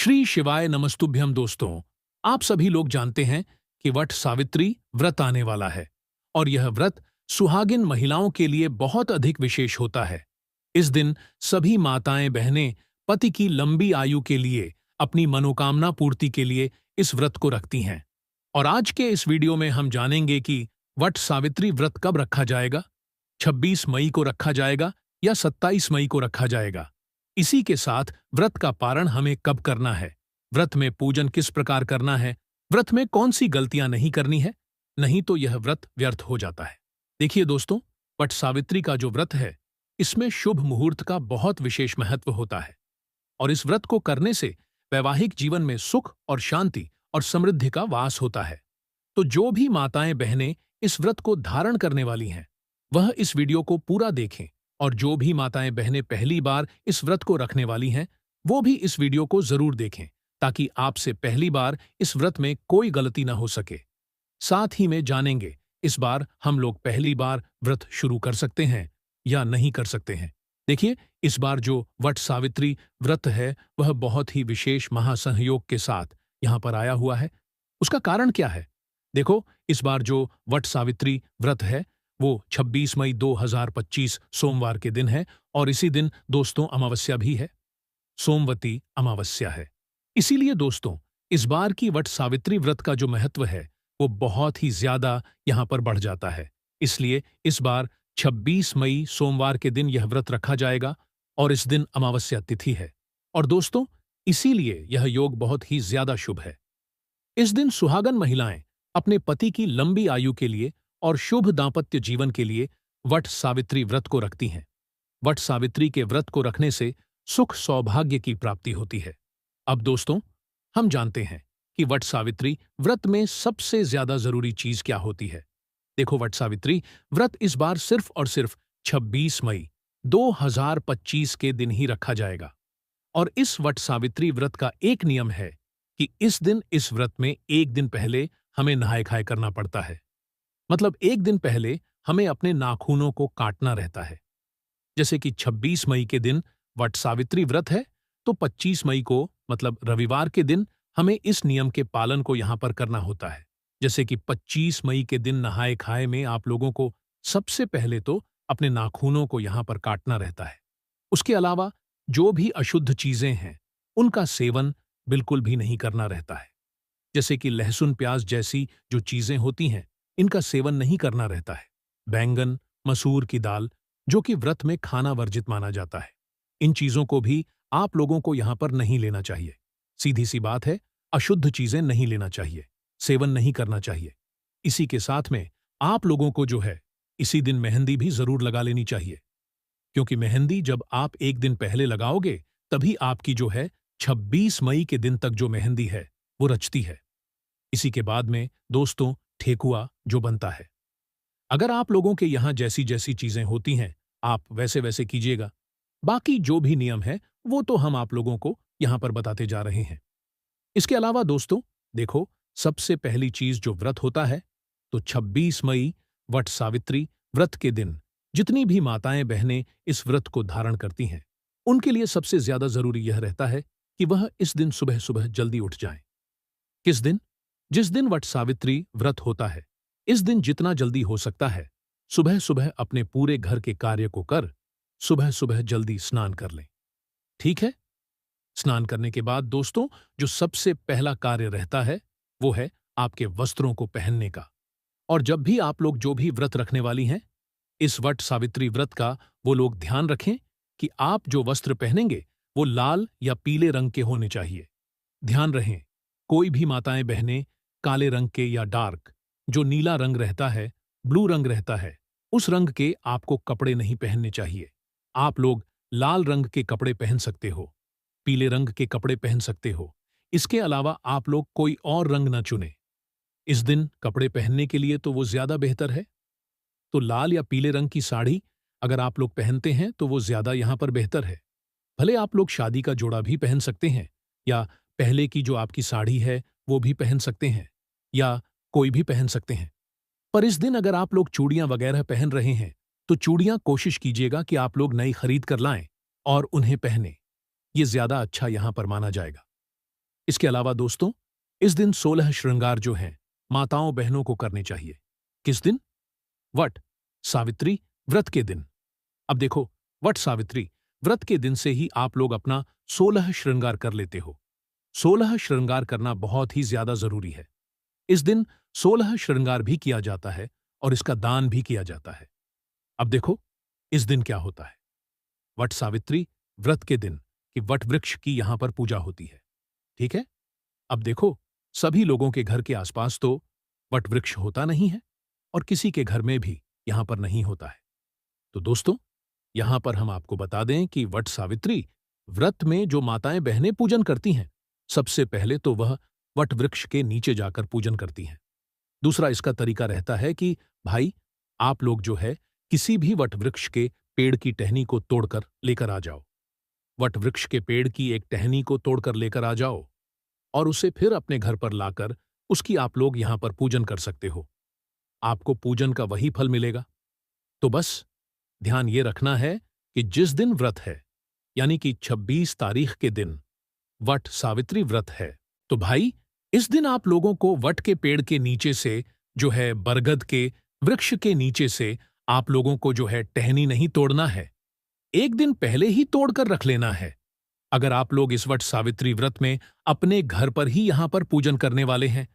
श्री शिवाय नमस्तुभ्यम दोस्तों। आप सभी लोग जानते हैं कि वट सावित्री व्रत आने वाला है और यह व्रत सुहागिन महिलाओं के लिए बहुत अधिक विशेष होता है। इस दिन सभी माताएं बहनें पति की लंबी आयु के लिए अपनी मनोकामना पूर्ति के लिए इस व्रत को रखती हैं। और आज के इस वीडियो में हम जानेंगे कि वट सावित्री व्रत कब रखा जाएगा, 26 मई को रखा जाएगा या 27 मई को रखा जाएगा। इसी के साथ व्रत का पारण हमें कब करना है, व्रत में पूजन किस प्रकार करना है, व्रत में कौन सी गलतियां नहीं करनी है, नहीं तो यह व्रत व्यर्थ हो जाता है। देखिए दोस्तों, वट सावित्री का जो व्रत है इसमें शुभ मुहूर्त का बहुत विशेष महत्व होता है और इस व्रत को करने से वैवाहिक जीवन में सुख और शांति और समृद्धि का वास होता है। तो जो भी माताएं बहनें इस व्रत को धारण करने वाली हैं वह इस वीडियो को पूरा देखें, और जो भी माताएं बहनें पहली बार इस व्रत को रखने वाली हैं वो भी इस वीडियो को जरूर देखें ताकि आपसे पहली बार इस व्रत में कोई गलती न हो सके। साथ ही में जानेंगे इस बार हम लोग पहली बार व्रत शुरू कर सकते हैं या नहीं कर सकते हैं। देखिए, इस बार जो वट सावित्री व्रत है वह बहुत ही विशेष महासंयोग के साथ यहाँ पर आया हुआ है। उसका कारण क्या है? देखो, इस बार जो वट सावित्री व्रत है वो 26 मई 2025 सोमवार के दिन है और इसी दिन दोस्तों अमावस्या भी है, सोमवती अमावस्या है। इसीलिए दोस्तों इस बार की वट सावित्री व्रत का जो महत्व है वो बहुत ही ज्यादा यहाँ पर बढ़ जाता है। इसलिए इस बार 26 मई सोमवार के दिन यह व्रत रखा जाएगा और इस दिन अमावस्या तिथि है। और दोस्तों इसीलिए यह योग बहुत ही ज्यादा शुभ है। इस दिन सुहागन महिलाएं अपने पति की लंबी आयु के लिए और शुभ दांपत्य जीवन के लिए वट सावित्री व्रत को रखती हैं। वट सावित्री के व्रत को रखने से सुख सौभाग्य की प्राप्ति होती है। अब दोस्तों हम जानते हैं कि वट सावित्री व्रत में सबसे ज्यादा जरूरी चीज क्या होती है। देखो, वट सावित्री व्रत इस बार सिर्फ और सिर्फ 26 मई 2025 के दिन ही रखा जाएगा। और इस वट सावित्री व्रत का एक नियम है कि इस दिन इस व्रत में एक दिन पहले हमें नहाय खाए करना पड़ता है। मतलब एक दिन पहले हमें अपने नाखूनों को काटना रहता है। जैसे कि 26 मई के दिन वट सावित्री व्रत है तो 25 मई को मतलब रविवार के दिन हमें इस नियम के पालन को यहां पर करना होता है। जैसे कि 25 मई के दिन नहाए खाए में आप लोगों को सबसे पहले तो अपने नाखूनों को यहां पर काटना रहता है। उसके अलावा जो भी अशुद्ध चीजें हैं उनका सेवन बिल्कुल भी नहीं करना रहता है। जैसे कि लहसुन प्याज जैसी जो चीजें होती हैं इनका सेवन नहीं करना रहता है। बैंगन, मसूर की दाल जो कि व्रत में खाना वर्जित माना जाता है, इन चीजों को भी आप लोगों को यहां पर नहीं लेना चाहिए। सीधी सी बात है, अशुद्ध चीजें नहीं लेना चाहिए, सेवन नहीं करना चाहिए। इसी के साथ में आप लोगों को जो है इसी दिन मेहंदी भी जरूर लगा लेनी चाहिए, क्योंकि मेहंदी जब आप एक दिन पहले लगाओगे तभी आपकी जो है 26 मई के दिन तक जो मेहंदी है वो रचती है। इसी के बाद में दोस्तों ठेकुआ जो बनता है, अगर आप लोगों के यहाँ जैसी जैसी चीजें होती हैं आप वैसे वैसे कीजिएगा। बाकी जो भी नियम है वो तो हम आप लोगों को यहाँ पर बताते जा रहे हैं। इसके अलावा दोस्तों देखो, सबसे पहली चीज जो व्रत होता है तो 26 मई वट सावित्री व्रत के दिन जितनी भी माताएं बहनें इस व्रत को धारण करती हैं उनके लिए सबसे ज्यादा जरूरी यह रहता है कि वह इस दिन सुबह सुबह जल्दी उठ जाएं। किस दिन? जिस दिन वट सावित्री व्रत होता है इस दिन जितना जल्दी हो सकता है सुबह सुबह अपने पूरे घर के कार्य को कर सुबह सुबह जल्दी स्नान कर लें। ठीक है? स्नान करने के बाद दोस्तों जो सबसे पहला कार्य रहता है वो है आपके वस्त्रों को पहनने का। और जब भी आप लोग जो भी व्रत रखने वाली हैं इस वट सावित्री व्रत का, वो लोग ध्यान रखें कि आप जो वस्त्र पहनेंगे वो लाल या पीले रंग के होने चाहिए। ध्यान रहें, कोई भी माताएं बहनें काले रंग के या डार्क जो नीला रंग रहता है, ब्लू रंग रहता है, उस रंग के आपको कपड़े नहीं पहनने चाहिए। आप लोग लाल रंग के कपड़े पहन सकते हो, पीले रंग के कपड़े पहन सकते हो। इसके अलावा आप लोग कोई और रंग न चुने। इस दिन कपड़े पहनने के लिए तो वो ज्यादा बेहतर है, तो लाल या पीले रंग की साड़ी अगर आप लोग पहनते हैं तो वो ज्यादा यहां पर बेहतर है। भले आप लोग शादी का जोड़ा भी पहन सकते हैं या पहले की जो आपकी साड़ी है वो भी पहन सकते हैं या कोई भी पहन सकते हैं। पर इस दिन अगर आप लोग चूड़ियां वगैरह पहन रहे हैं तो चूड़ियां कोशिश कीजिएगा कि आप लोग नई खरीद कर लाएं और उन्हें पहने। ये ज्यादा अच्छा यहां पर माना जाएगा। इसके अलावा दोस्तों, इस दिन 16 श्रृंगार जो हैं माताओं बहनों को करने चाहिए। किस दिन? वट सावित्री व्रत के दिन। अब देखो, वट सावित्री व्रत के दिन से ही आप लोग अपना 16 श्रृंगार कर लेते हो। 16 श्रृंगार करना बहुत ही ज्यादा जरूरी है। इस दिन 16 श्रृंगार भी किया जाता है और इसका दान भी किया जाता है। अब देखो, इस दिन क्या होता है। वट सावित्री व्रत के दिन कि वट वृक्ष की यहां पर पूजा होती है। ठीक है। अब देखो, सभी लोगों के घर के आसपास तो वट वृक्ष होता नहीं है और किसी के घर में भी यहां पर नहीं होता है। तो दोस्तों, यहां पर हम आपको बता दें कि वट सावित्री व्रत में जो माताएं बहनें पूजन करती हैं, सबसे पहले तो वह वट वृक्ष के नीचे जाकर पूजन करती हैं। दूसरा इसका तरीका रहता है कि भाई, आप लोग जो है किसी भी वट वृक्ष के पेड़ की टहनी को तोड़कर लेकर आ जाओ। वट वृक्ष के पेड़ की एक टहनी को तोड़कर लेकर आ जाओ और उसे फिर अपने घर पर लाकर उसकी आप लोग यहां पर पूजन कर सकते हो। आपको पूजन का वही फल मिलेगा। तो बस ध्यान ये रखना है कि जिस दिन व्रत है, यानी कि 26 तारीख के दिन वट सावित्री व्रत है, तो भाई इस दिन आप लोगों को वट के पेड़ के नीचे से जो है बरगद के वृक्ष के नीचे से आप लोगों को जो है टहनी नहीं तोड़ना है, एक दिन पहले ही तोड़कर रख लेना है। अगर आप लोग इस वट सावित्री व्रत में अपने घर पर ही यहां पर पूजन करने वाले हैं,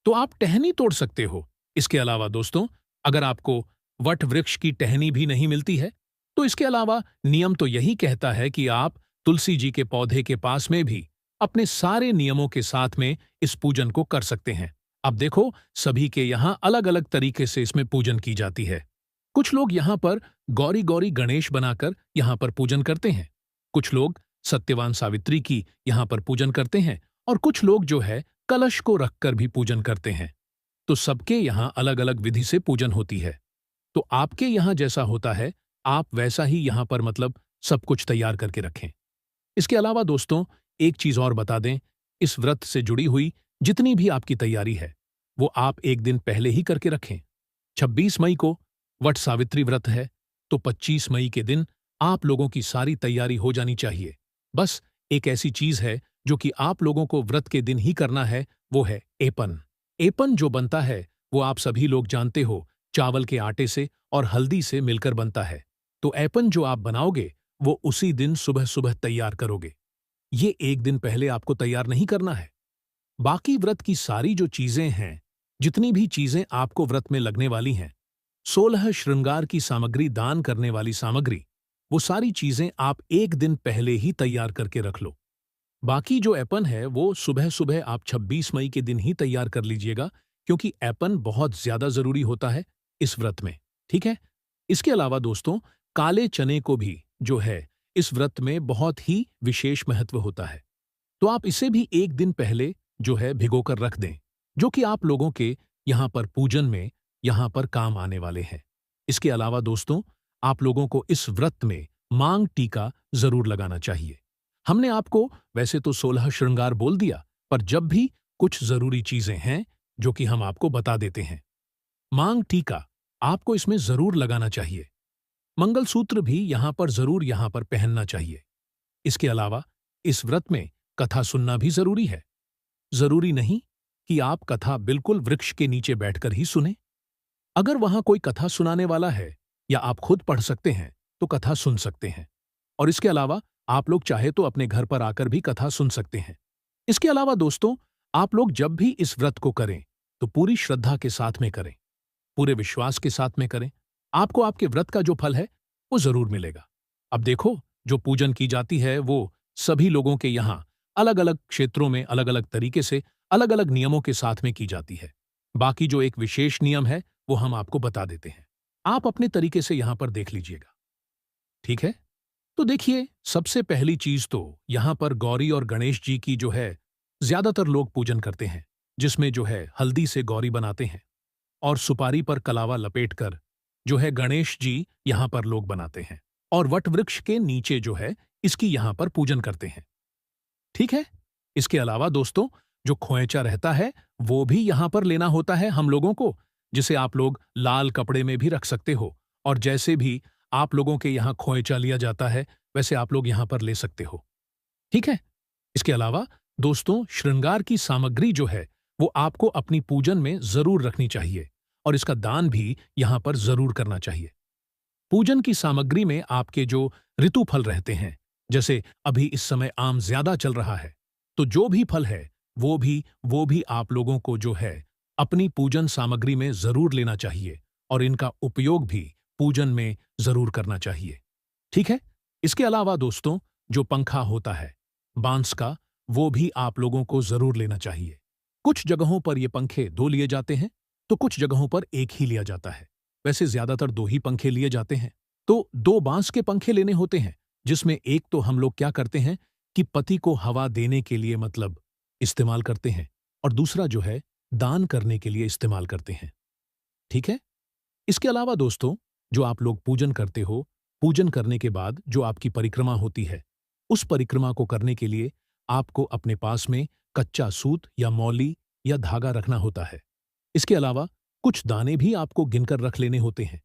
तो आप टहनी तोड़ सकते हो। इसके अलावा दोस्तों, अगर आपको वट वृक्ष की टहनी भी नहीं मिलती है, तो इसके अलावा नियम तो यही कहता है कि आप तुलसी जी के पौधे के पास में भी अपने सारे नियमों के साथ में इस पूजन को कर सकते हैं। अब देखो, सभी के यहां अलग अलग तरीके से इसमें पूजन की जाती है। कुछ लोग यहां पर गौरी गौरी गणेश बनाकर यहां पर पूजन करते हैं। कुछ लोग सत्यवान सावित्री की यहां पर पूजन करते हैं और कुछ लोग जो है कलश को रखकर भी पूजन करते हैं। तो सबके यहां अलग अलग विधि से पूजन होती है। तो आपके यहां जैसा होता है, आप वैसा ही यहां पर मतलब सब कुछ तैयार करके रखें। इसके अलावा दोस्तों, एक चीज और बता दें, इस व्रत से जुड़ी हुई जितनी भी आपकी तैयारी है, वो आप एक दिन पहले ही करके रखें। 26 मई को वट सावित्री व्रत है, तो 25 मई के दिन आप लोगों की सारी तैयारी हो जानी चाहिए। बस एक ऐसी चीज है जो कि आप लोगों को व्रत के दिन ही करना है, वो है एपन। एपन जो बनता है वो आप सभी लोग जानते हो, चावल के आटे से और हल्दी से मिलकर बनता है। तो एपन जो आप बनाओगे वो उसी दिन सुबह सुबह तैयार करोगे। ये एक दिन पहले आपको तैयार नहीं करना है। बाकी व्रत की सारी जो चीजें हैं, जितनी भी चीजें आपको व्रत में लगने वाली हैं, 16 श्रृंगार की सामग्री, दान करने वाली सामग्री, वो सारी चीजें आप एक दिन पहले ही तैयार करके रख लो। बाकी जो ऐपन है वो सुबह सुबह आप 26 मई के दिन ही तैयार कर लीजिएगा, क्योंकि ऐपन बहुत ज्यादा जरूरी होता है इस व्रत में। ठीक है। इसके अलावा दोस्तों, काले चने को भी जो है इस व्रत में बहुत ही विशेष महत्व होता है, तो आप इसे भी एक दिन पहले जो है भिगोकर रख दें, जो कि आप लोगों के यहां पर पूजन में यहां पर काम आने वाले हैं। इसके अलावा दोस्तों, आप लोगों को इस व्रत में मांग टीका जरूर लगाना चाहिए। हमने आपको वैसे तो 16 श्रृंगार बोल दिया, पर जब भी कुछ जरूरी चीजें हैं जो कि हम आपको बता देते हैं। मांग टीका आपको इसमें जरूर लगाना चाहिए। मंगलसूत्र भी यहां पर पहनना चाहिए। इसके अलावा इस व्रत में कथा सुनना भी जरूरी है। जरूरी नहीं कि आप कथा बिल्कुल वृक्ष के नीचे बैठकर ही सुने। अगर वहां कोई कथा सुनाने वाला है या आप खुद पढ़ सकते हैं तो कथा सुन सकते हैं। और इसके अलावा आप लोग चाहे तो अपने घर पर आकर भी कथा सुन सकते हैं। इसके अलावा दोस्तों, आप लोग जब भी इस व्रत को करें तो पूरी श्रद्धा के साथ में करें, पूरे विश्वास के साथ में करें। आपको आपके व्रत का जो फल है वो जरूर मिलेगा। अब देखो, जो पूजन की जाती है वो सभी लोगों के यहाँ अलग अलग क्षेत्रों में अलग अलग तरीके से अलग अलग नियमों के साथ में की जाती है। बाकी जो एक विशेष नियम है वो हम आपको बता देते हैं, आप अपने तरीके से यहां पर देख लीजिएगा। ठीक है। तो देखिए, सबसे पहली चीज तो यहां पर गौरी और गणेश जी की जो है ज्यादातर लोग पूजन करते हैं, जिसमें जो है हल्दी से गौरी बनाते हैं और सुपारी पर कलावा लपेटकर जो है गणेश जी यहां पर लोग बनाते हैं और वट वृक्ष के नीचे जो है इसकी यहां पर पूजन करते हैं। ठीक है। इसके अलावा दोस्तों, जो खोएचा रहता है वो भी यहां पर लेना होता है हम लोगों को, जिसे आप लोग लाल कपड़े में भी रख सकते हो, और जैसे भी आप लोगों के यहां खोएचा लिया जाता है वैसे आप लोग यहां पर ले सकते हो। ठीक है। इसके अलावा दोस्तों, श्रृंगार की सामग्री जो है वो आपको अपनी पूजन में जरूर रखनी चाहिए और इसका दान भी यहां पर जरूर करना चाहिए। पूजन की सामग्री में आपके जो ऋतु फल रहते हैं, जैसे अभी इस समय आम ज्यादा चल रहा है, तो जो भी फल है वो भी आप लोगों को जो है अपनी पूजन सामग्री में जरूर लेना चाहिए और इनका उपयोग भी पूजन में जरूर करना चाहिए। ठीक है। इसके अलावा दोस्तों, जो पंखा होता है बांस का, वो भी आप लोगों को जरूर लेना चाहिए। कुछ जगहों पर ये पंखे दो लिए जाते हैं, तो कुछ जगहों पर एक ही लिया जाता है। वैसे ज्यादातर दो ही पंखे लिए जाते हैं। तो दो बांस के पंखे लेने होते हैं, जिसमें एक तो हम लोग क्या करते हैं कि पति को हवा देने के लिए मतलब इस्तेमाल करते हैं, और दूसरा जो है दान करने के लिए इस्तेमाल करते हैं। ठीक है। इसके अलावा दोस्तों, जो आप लोग पूजन करते हो, पूजन करने के बाद जो आपकी परिक्रमा होती है, उस परिक्रमा को करने के लिए आपको अपने पास में कच्चा सूत या मौली या धागा रखना होता है। इसके अलावा कुछ दाने भी आपको गिनकर रख लेने होते हैं।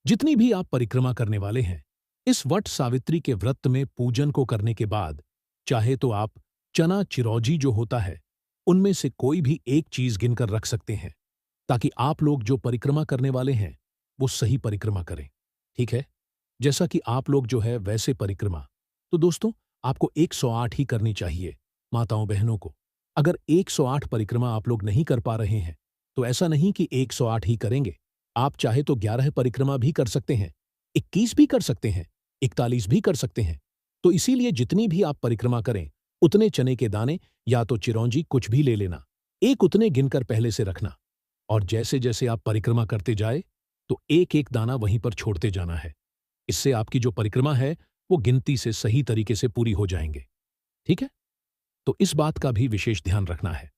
जितनी भी आप परिक्रमा करने वाले हैं, इस वट सावित्री के व्रत में पूजन को करने के बाद चाहे तो आप चना चिरौजी जो होता है, उनमें से कोई भी एक चीज गिनकर रख सकते हैं, ताकि आप लोग जो परिक्रमा करने वाले हैं वो सही परिक्रमा करें। ठीक है। जैसा कि आप लोग जो है वैसे परिक्रमा, तो दोस्तों आपको 108 ही करनी चाहिए माताओं बहनों को। अगर 108 परिक्रमा आप लोग नहीं कर पा रहे हैं, तो ऐसा नहीं कि 108 ही करेंगे। आप चाहे तो 11 परिक्रमा भी कर सकते हैं, 21 भी कर सकते हैं, 41 भी कर सकते हैं। तो इसीलिए जितनी भी आप परिक्रमा करें, उतने चने के दाने या तो चिरौंजी कुछ भी ले लेना, एक उतने गिनकर पहले से रखना, और जैसे जैसे आप परिक्रमा करते जाए तो एक एक दाना वहीं पर छोड़ते जाना है। इससे आपकी जो परिक्रमा है वो गिनती से सही तरीके से पूरी हो जाएंगे। ठीक है। तो इस बात का भी विशेष ध्यान रखना है।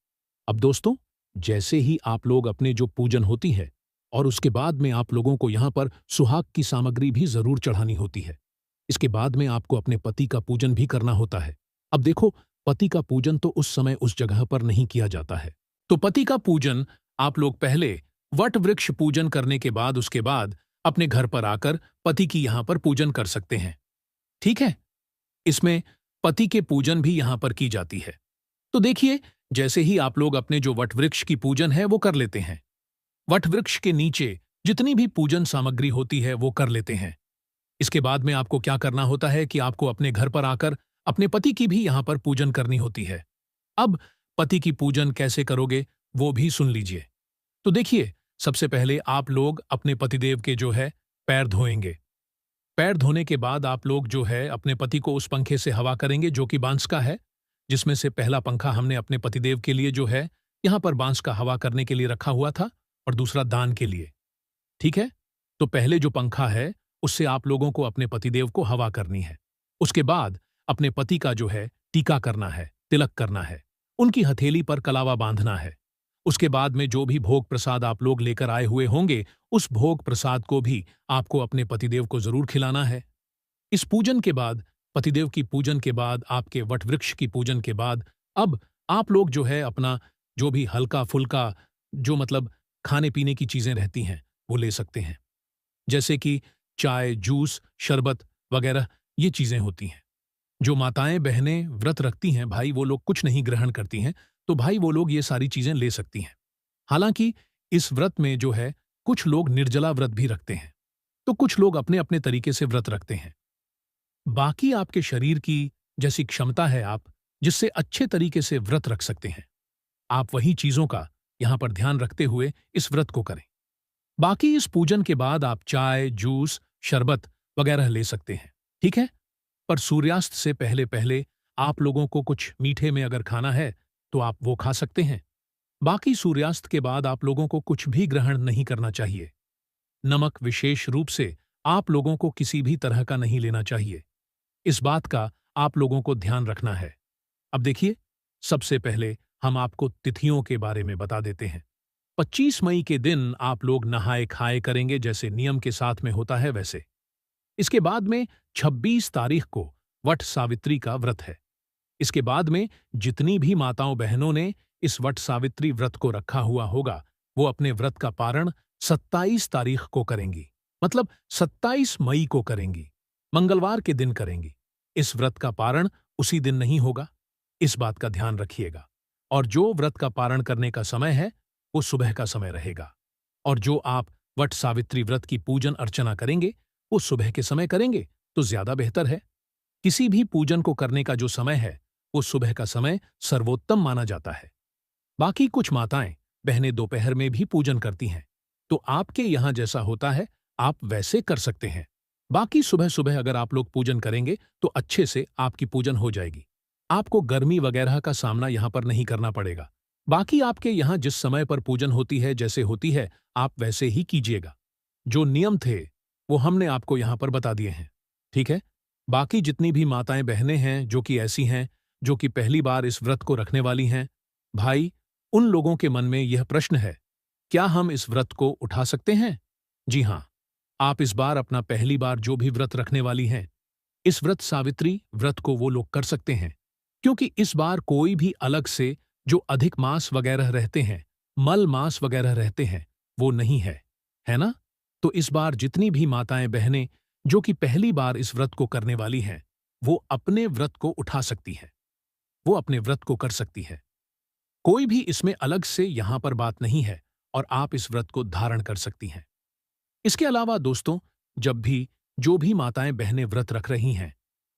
अब दोस्तों, जैसे ही आप लोग अपने जो पूजन होती है और उसके बाद में आप लोगों को यहां पर सुहाग की सामग्री भी जरूर चढ़ानी होती है। इसके बाद में आपको अपने पति का पूजन भी करना होता है। अब देखो, पति का पूजन तो उस समय उस जगह पर नहीं किया जाता है। तो पति का पूजन आप लोग पहले वट वृक्ष पूजन करने के बाद उसके बाद अपने घर पर आकर पति की यहां पर पूजन कर सकते हैं। ठीक है। इसमें पति के पूजन भी यहां पर की जाती है। तो देखिए, जैसे ही आप लोग अपने जो वट वृक्ष की पूजन है वो कर लेते हैं, वट वृक्ष के नीचे जितनी भी पूजन सामग्री होती है वो कर लेते हैं। इसके बाद में आपको क्या करना होता है कि आपको अपने घर पर आकर अपने पति की भी यहां पर पूजन करनी होती है। अब पति की पूजन कैसे करोगे वो भी सुन लीजिए। तो देखिए, सबसे पहले आप लोग अपने पतिदेव के जो है पैर धोएंगे। पैर धोने के बाद आप लोग जो है अपने पति को उस पंखे से हवा करेंगे जो कि बांस का है, जिसमें से पहला पंखा हमने अपने पतिदेव के लिए जो है यहां पर बांस का हवा करने के लिए रखा हुआ था, और दूसरा दान के लिए। ठीक है। तो पहले जो पंखा है उससे आप लोगों को अपने पतिदेव को हवा करनी है। उसके बाद अपने पति का जो है टीका करना है, तिलक करना है, उनकी हथेली पर कलावा बांधना है। उसके बाद में जो भी भोग प्रसाद आप लोग लेकर आए हुए होंगे, उस भोग प्रसाद को भी आपको अपने पतिदेव को जरूर खिलाना है। इस पूजन के बाद, पतिदेव की पूजन के बाद, आपके वट वृक्ष की पूजन के बाद, अब आप लोग जो है अपना जो भी हल्का फुल्का जो मतलब खाने पीने की चीजें रहती हैं वो ले सकते हैं, जैसे कि चाय, जूस, शरबत वगैरह ये चीजें होती हैं। जो माताएं बहनें व्रत रखती हैं भाई, वो लोग कुछ नहीं ग्रहण करती हैं, तो भाई वो लोग ये सारी चीजें ले सकती हैं। हालांकि इस व्रत में जो है कुछ लोग निर्जला व्रत भी रखते हैं, तो कुछ लोग अपने अपने तरीके से व्रत रखते हैं। बाकी आपके शरीर की जैसी क्षमता है आप जिससे अच्छे तरीके से व्रत रख सकते हैं, आप वही चीजों का यहां पर ध्यान रखते हुए इस व्रत को करें। बाकी इस पूजन के बाद आप चाय, जूस, शरबत वगैरह ले सकते हैं। ठीक है। पर सूर्यास्त से पहले पहले आप लोगों को कुछ मीठे में अगर खाना है तो आप वो खा सकते हैं। बाकी सूर्यास्त के बाद आप लोगों को कुछ भी ग्रहण नहीं करना चाहिए। नमक विशेष रूप से आप लोगों को किसी भी तरह का नहीं लेना चाहिए। इस बात का आप लोगों को ध्यान रखना है। अब देखिए, सबसे पहले हम आपको तिथियों के बारे में बता देते हैं। 25 मई के दिन आप लोग नहाए खाए करेंगे जैसे नियम के साथ में होता है वैसे। इसके बाद में 26 तारीख को वट सावित्री का व्रत है। इसके बाद में जितनी भी माताओं बहनों ने इस वट सावित्री व्रत को रखा हुआ होगा, वो अपने व्रत का पारण 27 तारीख को करेंगी, मतलब 27 मई को करेंगी, मंगलवार के दिन करेंगी। इस व्रत का पारण उसी दिन नहीं होगा, इस बात का ध्यान रखिएगा। और जो व्रत का पारण करने का समय है वो सुबह का समय रहेगा। और जो आप वट सावित्री व्रत की पूजन अर्चना करेंगे वो सुबह के समय करेंगे तो ज्यादा बेहतर है। किसी भी पूजन को करने का जो समय है वो सुबह का समय सर्वोत्तम माना जाता है। बाकी कुछ माताएं बहनें दोपहर में भी पूजन करती हैं, तो आपके यहां जैसा होता है आप वैसे कर सकते हैं। बाकी सुबह सुबह अगर आप लोग पूजन करेंगे तो अच्छे से आपकी पूजन हो जाएगी। आपको गर्मी वगैरह का सामना यहां पर नहीं करना पड़ेगा। बाकी आपके यहां जिस समय पर पूजन होती है जैसे होती है आप वैसे ही कीजिएगा। जो नियम थे वो हमने आपको यहां पर बता दिए हैं, ठीक है। बाकी जितनी भी माताएं बहनें हैं जो कि ऐसी हैं जो कि पहली बार इस व्रत को रखने वाली हैं, भाई उन लोगों के मन में यह प्रश्न है, क्या हम इस व्रत को उठा सकते हैं? जी हां, आप इस बार अपना पहली बार जो भी व्रत रखने वाली हैं, इस व्रत सावित्री व्रत को वो लोग कर सकते हैं। क्योंकि इस बार कोई भी अलग से जो अधिक मास वगैरह रहते हैं, मल मास वगैरह रहते हैं, वो नहीं है ना? तो इस बार जितनी भी माताएं बहनें जो कि पहली बार इस व्रत को करने वाली हैं, वो अपने व्रत को उठा सकती हैं। वो अपने व्रत को कर सकती हैं। कोई भी इसमें अलग से यहां पर बात नहीं है और आप इस व्रत को धारण कर सकती हैं। इसके अलावा दोस्तों, जब भी जो भी माताएं बहनें व्रत रख रही हैं,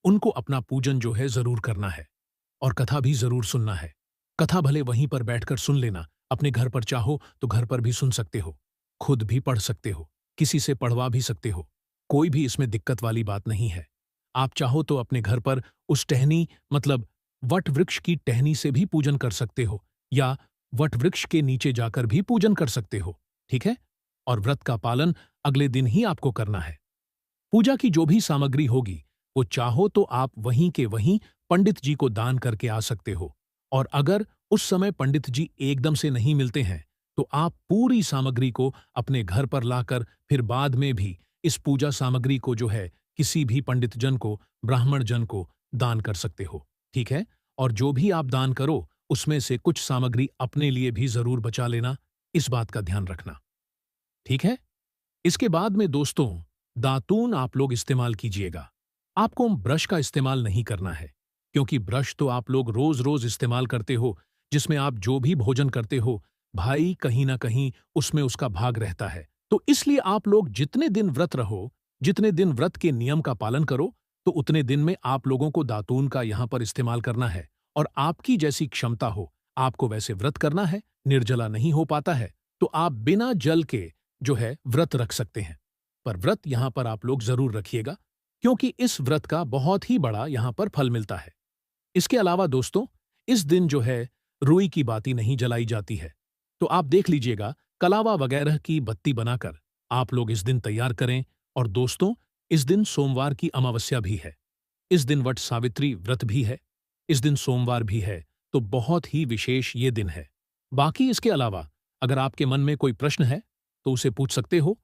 उनको अपना पूजन जो है जरूर करना है और कथा भी जरूर सुनना है। कथा भले वहीं पर बैठकर सुन लेना, अपने घर पर चाहो तो घर पर भी सुन सकते हो, खुद भी पढ़ सकते हो, किसी से पढ़वा भी सकते हो। कोई भी इसमें दिक्कत वाली बात नहीं है। आप चाहो तो अपने घर पर उस टहनी मतलब वट वृक्ष की टहनी से भी पूजन कर सकते हो या वट वृक्ष के नीचे जाकर भी पूजन कर सकते हो, ठीक है। और व्रत का पालन अगले दिन ही आपको करना है। पूजा की जो भी सामग्री होगी वो चाहो तो आप वहीं के वहीं पंडित जी को दान करके आ सकते हो। और अगर उस समय पंडित जी एकदम से नहीं मिलते हैं तो आप पूरी सामग्री को अपने घर पर लाकर फिर बाद में भी इस पूजा सामग्री को जो है किसी भी पंडित जन को, ब्राह्मण जन को दान कर सकते हो, ठीक है। और जो भी आप दान करो उसमें से कुछ सामग्री अपने लिए भी जरूर बचा लेना, इस बात का ध्यान रखना, ठीक है। इसके बाद में दोस्तों, दातून आप लोग इस्तेमाल कीजिएगा। आपको ब्रश का इस्तेमाल नहीं करना है, क्योंकि ब्रश तो आप लोग रोज रोज इस्तेमाल करते हो, जिसमें आप जो भी भोजन करते हो भाई कहीं ना कहीं उसमें उसका भाग रहता है। तो इसलिए आप लोग जितने दिन व्रत रहो, जितने दिन व्रत के नियम का पालन करो, तो उतने दिन में आप लोगों को दातून का यहां पर इस्तेमाल करना है। और आपकी जैसी क्षमता हो, आपको वैसे व्रत करना है, निर्जला नहीं हो पाता है तो आप बिना जल के जो है व्रत रख सकते हैं। पर व्रत यहां पर आप लोग जरूर रखिएगा, क्योंकि इस व्रत का बहुत ही बड़ा यहां पर फल मिलता है। इसके अलावा दोस्तों, इस दिन जो है रुई की बाती नहीं जलाई जाती है। तो आप देख लीजिएगा, कलावा वगैरह की बत्ती बनाकर आप लोग इस दिन तैयार करें। और दोस्तों, इस दिन सोमवार की अमावस्या भी है। इस दिन वट सावित्री व्रत भी है। इस दिन सोमवार भी है, तो बहुत ही विशेष ये दिन है। बाकी इसके अलावा अगर आपके मन में कोई प्रश्न है तो उसे पूछ सकते हो,